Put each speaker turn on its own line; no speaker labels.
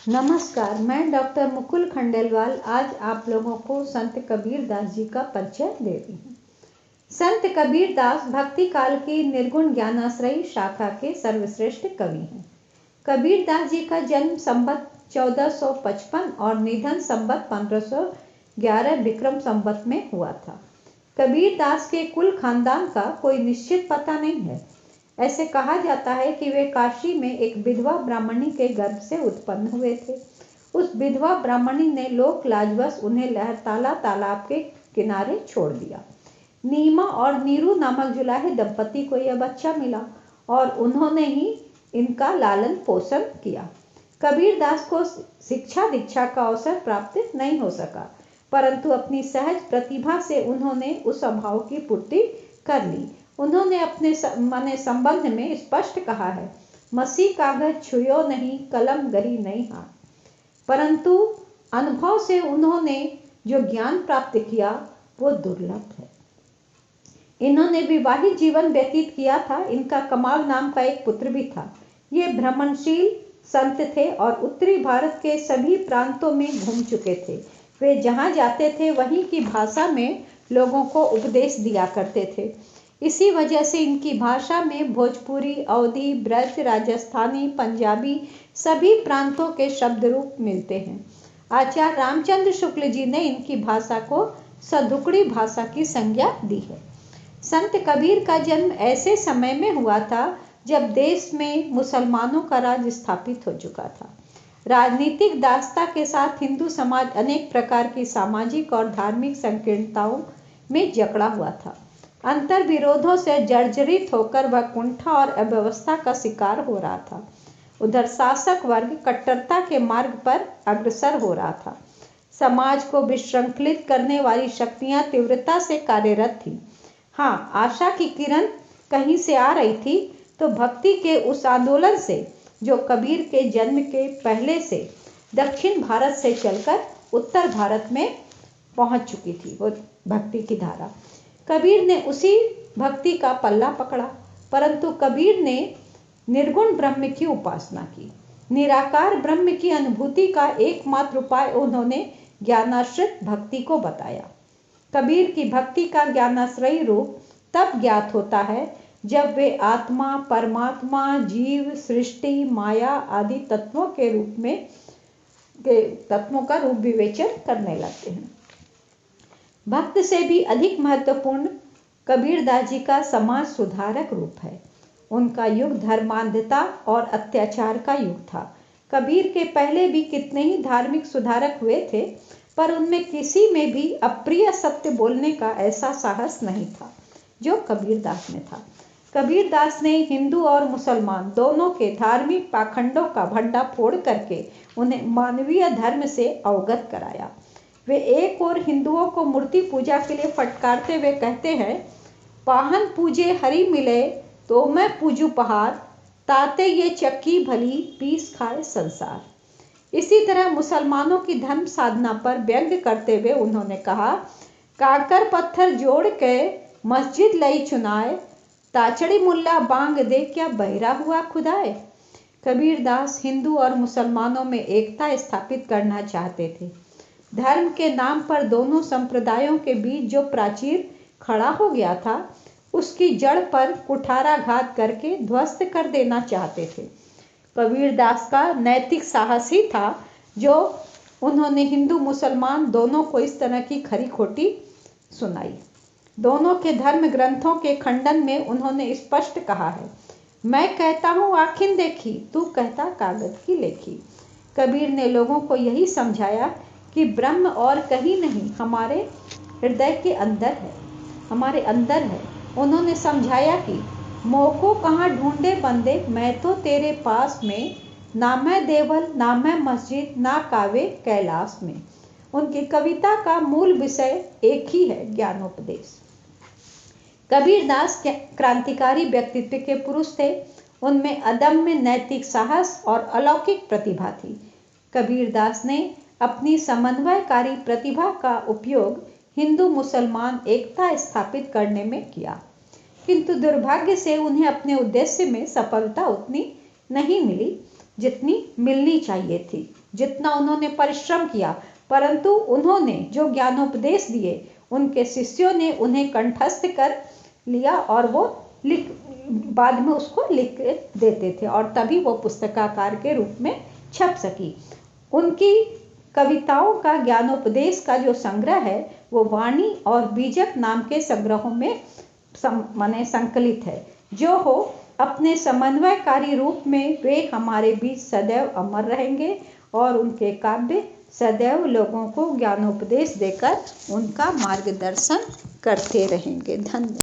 नमस्कार, मैं डॉक्टर मुकुल खंडेलवाल आज आप लोगों को संत कबीर दास जी का परिचय दे रही हूँ। संत कबीर दास भक्ति काल की निर्गुण ज्ञानाश्रयी शाखा के सर्वश्रेष्ठ कवि हैं। कबीर दास जी का जन्म संवत 1455 और निधन संवत 1511 विक्रम संवत में हुआ था। कबीर दास के कुल खानदान का कोई निश्चित पता नहीं है। ऐसे कहा जाता है कि वे काशी में एक विधवा ब्राह्मणी के गर्भ से उत्पन्न हुए थे। उस विधवा ब्राह्मणी ने लोक लाजवश उन्हें लहरताला तालाब के किनारे छोड़ दिया। नीमा और नीरू नामक जुलाहे दंपति को यह बच्चा मिला और उन्होंने ही इनका लालन पोषण किया। कबीर दास को शिक्षा दीक्षा का अवसर प्राप्त नहीं हो सका, परंतु अपनी सहज प्रतिभा से उन्होंने उस अभाव की पूर्ति कर ली। उन्होंने अपने संबंध में स्पष्ट कहा है, मसी कागज छुयो नहीं, कलम गही नहीं हाथ। परंतु अनुभव से उन्होंने जो ज्ञान प्राप्त किया वो दुर्लभ है। इन्होंने विवाहित जीवन व्यतीत किया था। इनका कमाल नाम का एक पुत्र भी था। ये भ्रमणशील संत थे और उत्तरी भारत के सभी प्रांतों में घूम चुके थे। वे जहाँ जाते थे वहीं की भाषा में लोगों को उपदेश दिया करते थे। इसी वजह से इनकी भाषा में भोजपुरी, अवधी, ब्रज, राजस्थानी, पंजाबी सभी प्रांतों के शब्द रूप मिलते हैं। आचार्य रामचंद्र शुक्ल जी ने इनकी भाषा को सदुकड़ी भाषा की संज्ञा दी है। संत कबीर का जन्म ऐसे समय में हुआ था जब देश में मुसलमानों का राज स्थापित हो चुका था। राजनीतिक दासता के साथ हिंदू समाज अनेक प्रकार की सामाजिक और धार्मिक संकीर्णताओं में जकड़ा हुआ था। अंतर विरोधों से जर्जरित होकर वह कुंठा और अव्यवस्था का शिकार हो रहा था। उधर शासक वर्ग कट्टरता के मार्ग पर अग्रसर हो रहा था। समाज को विशृंखलित करने वाली शक्तियां तीव्रता से कार्यरत थी। हाँ, आशा की किरण कहीं से आ रही थी तो भक्ति के उस आंदोलन से जो कबीर के जन्म के पहले से दक्षिण भारत से चलकर उत्तर भारत में पहुंच चुकी थी। वो भक्ति की धारा, कबीर ने उसी भक्ति का पल्ला पकड़ा। परंतु कबीर ने निर्गुण ब्रह्म की उपासना की। निराकार ब्रह्म की अनुभूति का एकमात्र उपाय उन्होंने ज्ञानाश्रित भक्ति को बताया। कबीर की भक्ति का ज्ञानाश्रयी रूप तब ज्ञात होता है जब वे आत्मा, परमात्मा, जीव, सृष्टि, माया आदि तत्वों का रूप विवेचन करने लगते हैं। भक्त से भी अधिक महत्वपूर्ण कबीर दास जी का समाज सुधारक रूप है। उनका युग धर्मांधता और अत्याचार का युग था। कबीर के पहले भी कितने ही धार्मिक सुधारक हुए थे, पर उनमें किसी में भी अप्रिय सत्य बोलने का ऐसा साहस नहीं था जो कबीर दास में था। कबीर दास ने हिंदू और मुसलमान दोनों के धार्मिक पाखंडों का भंडाफोड़ करके उन्हें मानवीय धर्म से अवगत कराया। वे एक और हिंदुओं को मूर्ति पूजा के लिए फटकारते हुए कहते हैं, पाहन पूजे हरि मिले तो मैं पूजू पहाड़, ताते ये चक्की भली पीस खाए संसार। इसी तरह मुसलमानों की धर्म साधना पर व्यंग्य करते हुए उन्होंने कहा, काकर पत्थर जोड़ के मस्जिद लई चुनाए, ताचड़ी मुल्ला बांग दे क्या बहरा हुआ खुदाए। कबीर दास हिंदू और मुसलमानों में एकता स्थापित करना चाहते थे। धर्म के नाम पर दोनों संप्रदायों के बीच जो प्राचीर खड़ा हो गया था उसकी जड़ पर कुठाराघात करके ध्वस्त कर देना चाहते थे। कबीर दास का नैतिक साहस ही था जो उन्होंने हिंदू मुसलमान दोनों को इस तरह की खरी खोटी सुनाई। दोनों के धर्म ग्रंथों के खंडन में उन्होंने स्पष्ट कहा है, मैं कहता हूँ आखिन देखी, तू कहता कागज की लेखी। कबीर ने लोगों को यही समझाया कि ब्रह्म और कहीं नहीं, हमारे हृदय के अंदर है, हमारे अंदर है। उन्होंने समझाया कि मोको कहाँ ढूंढे बंदे, मैं तो तेरे पास में, ना मैं देवल ना मैं मस्जिद ना कावे कैलाश में। उनकी कविता का मूल विषय एक ही है, ज्ञानोपदेश। कबीर दास क्रांतिकारी व्यक्तित्व के पुरुष थे। उनमें अदम्य नैतिक साहस और अलौकिक प्रतिभा थी। कबीर दास ने अपनी समन्वयकारी प्रतिभा का उपयोग हिंदू मुसलमान एकता स्थापित करने में किया, किंतु दुर्भाग्य से उन्हें अपने उद्देश्य में सफलता उतनी नहीं मिली जितनी मिलनी चाहिए थी। जितना उन्होंने परिश्रम किया, परंतु उन्होंने जो ज्ञानोपदेश दिए उनके शिष्यों ने उन्हें कंठस्थ कर लिया और वो बाद में उसको लिख देते थे और तभी वो पुस्तकाकार के रूप में छप सकी। उनकी कविताओं का ज्ञानोपदेश का जो संग्रह है वो वाणी और बीजक नाम के संग्रहों में माने संकलित है। जो हो, अपने समन्वयकारी रूप में वे हमारे बीच सदैव अमर रहेंगे और उनके काव्य सदैव लोगों को ज्ञानोपदेश देकर उनका मार्गदर्शन करते रहेंगे। धन्यवाद।